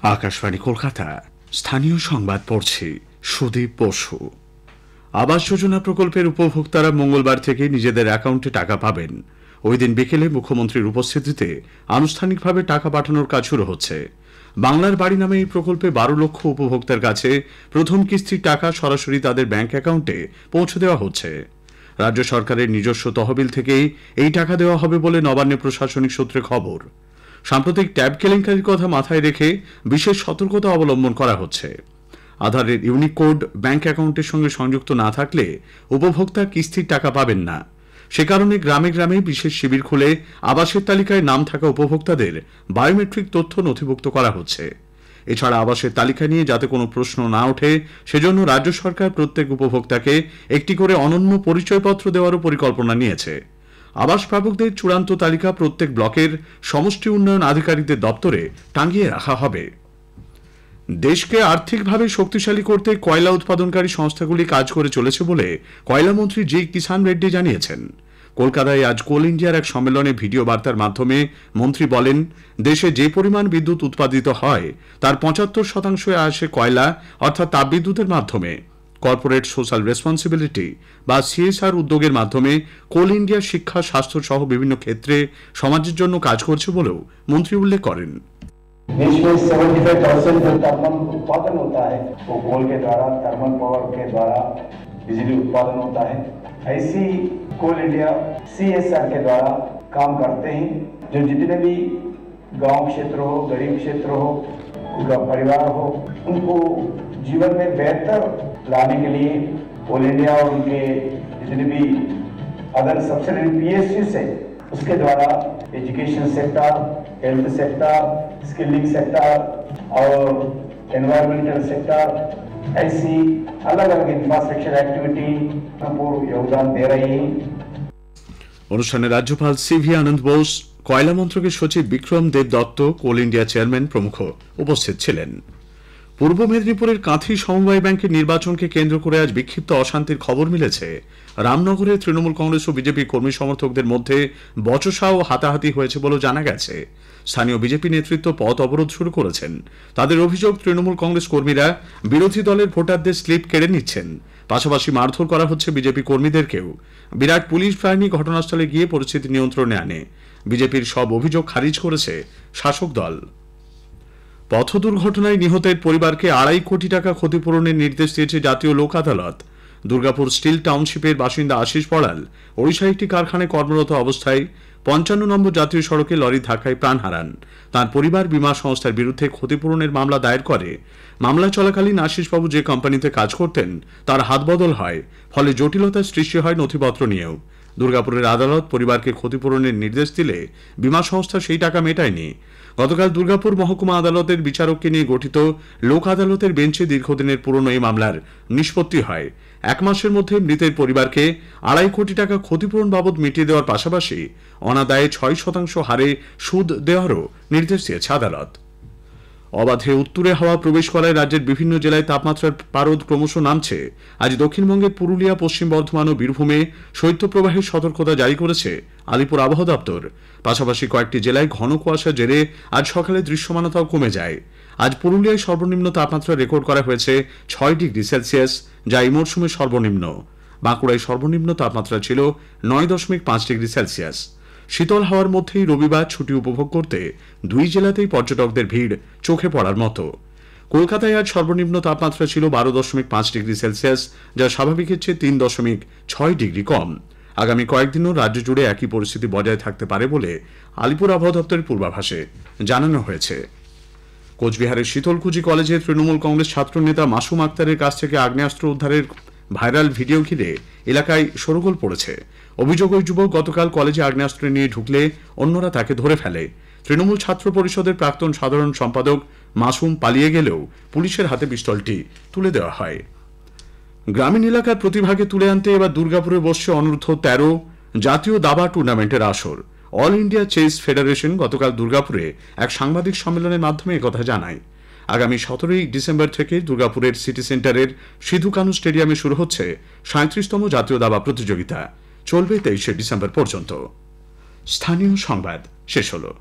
आकाशवाणी कलकाता स्थानीय संबाद पढ़ছি সুদীপ বসু। आवास योजना प्रकल्पेर उपभोक्तारा मंगलबार থেকে নিজেদের অ্যাকাউন্টে টাকা পাবেন। ওই দিন বিকেলে মুখ্যমন্ত্রীর উপস্থিতিতে আনুষ্ঠানিকভাবে টাকা পাঠানোর কাজ শুরু হচ্ছে। বাংলার বাড়ি নামে এই প্রকল্পে 12 লক্ষ উপভোক্তার কাছে প্রথম কিস্তির টাকা সরাসরি তাদের ব্যাংক অ্যাকাউন্টে পৌঁছে দেওয়া হচ্ছে। রাজ্য সরকারের নিজস্ব তহবিল থেকেই এই টাকা দেওয়া হবে বলে নবান্নে প্রশাসনিক সূত্রে খবর। সাম্প্রতিক ট্যাব কেলেঙ্কারির কথা মাথায় রেখে বিশেষ সতর্কতা অবলম্বন করা হচ্ছে। আধারের ইউনিক কোড ব্যাংক অ্যাকাউন্টের সঙ্গে সংযুক্ত না থাকলে উপভোক্তা কিস্তির টাকা পাবেন না। সে কারণে গ্রামে গ্রামে বিশেষ শিবির খুলে আবাসের তালিকায় নাম থাকা উপভোক্তাদের বায়োমেট্রিক তথ্য নথিভুক্ত করা হচ্ছে। এছাড়া আবাসের তালিকা নিয়ে যাতে কোনো প্রশ্ন না ওঠে সেজন্য রাজ্য সরকার প্রত্যেক উপভোক্তাকে একটি করে অনন্য পরিচয়পত্র দেওয়ারও পরিকল্পনা নিয়েছে। আবাস প্রাপকদের চূড়ান্ত তালিকা প্রত্যেক ব্লকের সমষ্টি উন্নয়ন আধিকারিকদের দপ্তরে টাঙিয়ে রাখা হবে। দেশকে আর্থিকভাবে শক্তিশালী করতে কয়লা উৎপাদনকারী সংস্থাগুলি কাজ করে চলেছে বলে কয়লামন্ত্রী জি কিষাণ রেড্ডি জানিয়েছেন। কলকাতায় আজ কোল ইন্ডিয়ার এক সম্মেলনে ভিডিও বার্তার মাধ্যমে মন্ত্রী বলেন, দেশে যে পরিমাণ বিদ্যুৎ উৎপাদিত হয় তার ৭৫% আসে কয়লা অর্থাৎ তাপবিদ্যুতের মাধ্যমে। কর্পোরেট সোশ্যাল রেসপন্সিবিলিটি বা সিএসআর উদ্যোগের মাধ্যমে কোল ইন্ডিয়া শিক্ষা, স্বাস্থ্য সহ বিভিন্ন ক্ষেত্রে সমাজের জন্য কাজ করছে বলেও মন্ত্রী উল্লেখ করেন। देश में 75% जो थर्मल उत्पादन होता है वो कोल के द्वारा, थर्मल पावर के द्वारा बिजली उत्पादन होता है। ऐसी कोल इंडिया सीएसआर के द्वारा काम करते हैं। जो जितने भी गांव क्षेत्र हो, गरीब क्षेत्र हो, उनका परिवार हो, उनको जीवन में बेहतर लाने के लिए कोल इंडिया और उनके जितने भी अदर सब्सिडरी पीएसयू से उसके द्वारा education sector, health sector, skilling sector और एनवायरमेंटल सेक्टर ऐसी अलग अलग इंफ्रास्ट्रक्चर एक्टिविटी में योगदान दे रही है। অনুষ্ঠানে রাজ্যপাল সিভি আনন্দ বোস, কয়লা মন্ত্রকের সচিব বিক্রম দেব দত্ত, কোল ইন্ডিয়া চেয়ারম্যান প্রমুখ উপস্থিত ছিলেন। পূর্ব মেদিনীপুরের কাঁথি সমবায় ব্যাংকের নির্বাচনকে কেন্দ্র করে আজ বিক্ষিপ্ত অশান্তির খবর মিলেছে। রামনগরে তৃণমূল কংগ্রেস ও বিজেপি কর্মী সমর্থকদের মধ্যে বচসা ও হাতাহাতি হয়েছে বলে জানা গেছে। স্থানীয় বিজেপি নেতৃত্ব পথ অবরোধ শুরু করেছেন। তাদের অভিযোগ, তৃণমূল কংগ্রেস কর্মীরা বিরোধী দলের ভোটারদের স্লিপ কেড়ে নিচ্ছেন, পাশাপাশি মারধর করা হচ্ছে বিজেপি কর্মীদেরকেও। বিরাট পুলিশ বাহিনী ঘটনাস্থলে গিয়ে পরিস্থিতি নিয়ন্ত্রণে আনে। বিজেপির সব অভিযোগ খারিজ করেছে শাসক দল। পথ দুর্ঘটনায় নিহতের পরিবারকে ২.৫ কোটি টাকা ক্ষতিপূরণের নির্দেশ দিয়েছে জাতীয় লোক আদালত। দুর্গাপুর স্টিল টাউনশিপের বাসিন্দা আশিস পড়াল ওড়িশার একটি কারখানায় কর্মরত অবস্থায় ৫৫ নম্বর জাতীয় সড়কে লরির ধাক্কায় প্রাণ হারান। তাঁর পরিবার বীমা সংস্থার বিরুদ্ধে ক্ষতিপূরণের মামলা দায়ের করে। মামলা চলাকালীন আশিসবাবু যে কোম্পানিতে কাজ করতেন তার হাতবদল হয়, ফলে জটিলতার সৃষ্টি হয় নথিপত্র নিয়েও। দুর্গাপুরের আদালত পরিবারকে ক্ষতিপূরণের নির্দেশ দিলে বীমা সংস্থা সেই টাকা মেটায়নি। গতকাল দুর্গাপুর মহকুমা আদালতের বিচারককে নিয়ে গঠিত লোক আদালতের বেঞ্চে দীর্ঘদিনের পুরনো এই মামলার নিষ্পত্তি হয়। ১ মাসের মধ্যে মৃতের পরিবারকে ২.৫ কোটি টাকা ক্ষতিপূরণ বাবদ মিটিয়ে দেওয়ার পাশাপাশি অনাদায়ে ৬% হারে সুদ দেওয়ারও নির্দেশ দিয়েছে আদালত। অবাধে উত্তুরে হাওয়া প্রবেশ করায় রাজ্যের বিভিন্ন জেলায় তাপমাত্রার পারদ ক্রমশ নামছে। আজ দক্ষিণবঙ্গের পুরুলিয়া, পশ্চিম বর্ধমান ও বীরভূমে শৈত্যপ্রবাহের সতর্কতা জারি করেছে আলিপুর আবহাওয়া দপ্তর। পাশাপাশি কয়েকটি জেলায় ঘন কুয়াশার জেরে আজ সকালে দৃশ্যমানতাও কমে যায়। আজ পুরুলিয়ায় সর্বনিম্ন তাপমাত্রা রেকর্ড করা হয়েছে ৬ ডিগ্রি সেলসিয়াস, যা এই মরশুমের সর্বনিম্ন। বাঁকুড়ায় সর্বনিম্ন তাপমাত্রা ছিল ৯.৫ ডিগ্রি সেলসিয়াস। শীতল হাওয়ার মধ্যেই রবিবার ছুটি উপভোগ করতে ২ জেলাতেই পর্যটকদের ভিড় চোখে পড়ার মতো। কলকাতায় আজ সর্বনিম্ন তাপমাত্রা ছিল ১২.৫ ডিগ্রি সেলসিয়াস, যা স্বাভাবিকের চেয়ে ৩.৬ ডিগ্রি কম। আগামী কয়েকদিনও রাজ্য জুড়ে একই পরিস্থিতি বজায় থাকতে পারে বলে আলিপুর আবহাওয়া দপ্তরের পূর্বাভাসে জানানো হয়েছে। কোচবিহারের শীতলকুচি কলেজে তৃণমূল কংগ্রেস ছাত্রনেতা মাসুম আক্তারের কাছ থেকে আগ্নেয়াস্ত্র উদ্ধারের ভাইরাল ভিডিও ঘিরে এলাকায় শোরগোল পড়েছে। অভিযোগ, ওই যুবক গতকাল কলেজে আগ্নেয়াস্ত্র নিয়ে ঢুকলে অন্যরা তাকে ধরে ফেলে। তৃণমূল ছাত্র পরিষদের প্রাক্তন সাধারণ সম্পাদক মাসুম পালিয়ে গেলেও পুলিশের হাতে পিস্তলটি তুলে দেওয়া হয়। গ্রামীণ এলাকার প্রতিভাকে তুলে আনতে এবার দুর্গাপুরে বসছে অনূর্ধ্ব-১৩ জাতীয় দাবা টুর্নামেন্টের আসর। অল ইন্ডিয়া চেস ফেডারেশন গতকাল দুর্গাপুরে এক সাংবাদিক সম্মেলনের মাধ্যমে একথা জানায়। আগামী ১৭ই ডিসেম্বর থেকে দুর্গাপুরের সিটি সেন্টারের সিধু কানু স্টেডিয়ামে শুরু হচ্ছে ৩৭তম জাতীয় দাবা প্রতিযোগিতা। চলবে ২৩শে ডিসেম্বর পর্যন্ত। স্থানীয় সংবাদ শেষ হলো।